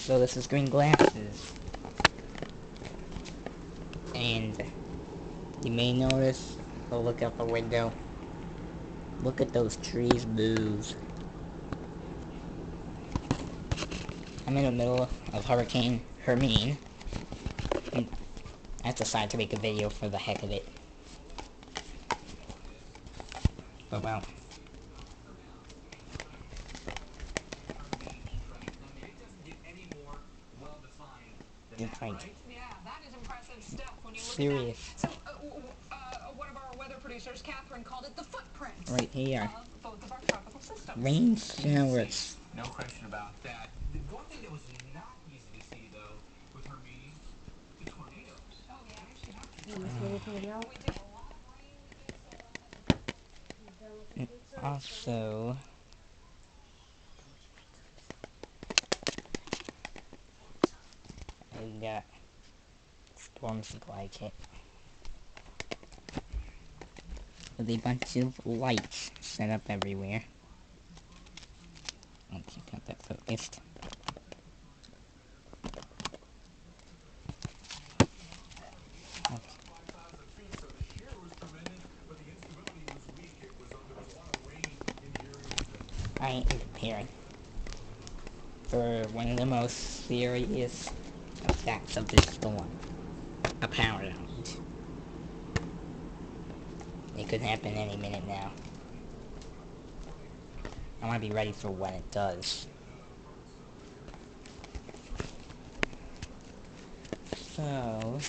So this is green glasses. And you may notice, look out the window. Look at those trees move. I'm in the middle of Hurricane Hermine. And I decided to make a video for the heck of it. But well. Right. Yeah, that is impressive stuff when you look Serious. at that. So, one of our weather producers, Catherine, called it the footprint Right here. of both of our tropical systems. Rain showers. No question about that. The one thing that was not easy to see, though, with Hermine, the tornadoes. Oh, yeah. Anything else? We did a lot of rain. Also, I got storm supply kit with a bunch of lights set up everywhere. Let's see, got that focused. I am preparing for one of the most serious effects of this storm. A power outage. It could happen any minute now. I want to be ready for when it does. So,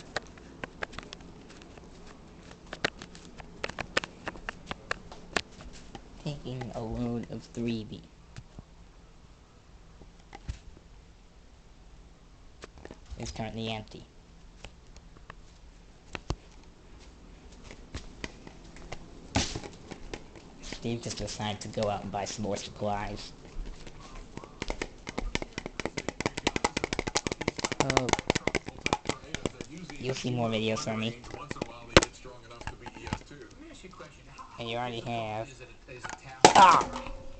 taking a load of 3B. It's currently empty. Steve just decided to go out and buy some more supplies. Oh. You'll see more videos from me. And you already have. Ah!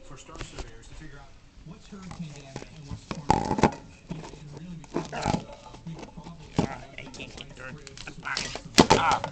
For storm surveyors to figure out what's hurricane damage and what's tornado damage. It really becomes a big problem. I can't get through. Ah!